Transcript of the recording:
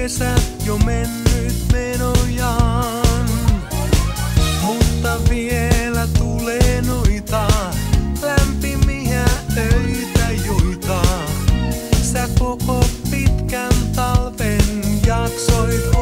kesät jo mennyt menojaan, mutta vielä tulee noita lämpimiä öitä, joita sä koko pitkän talven jaksoit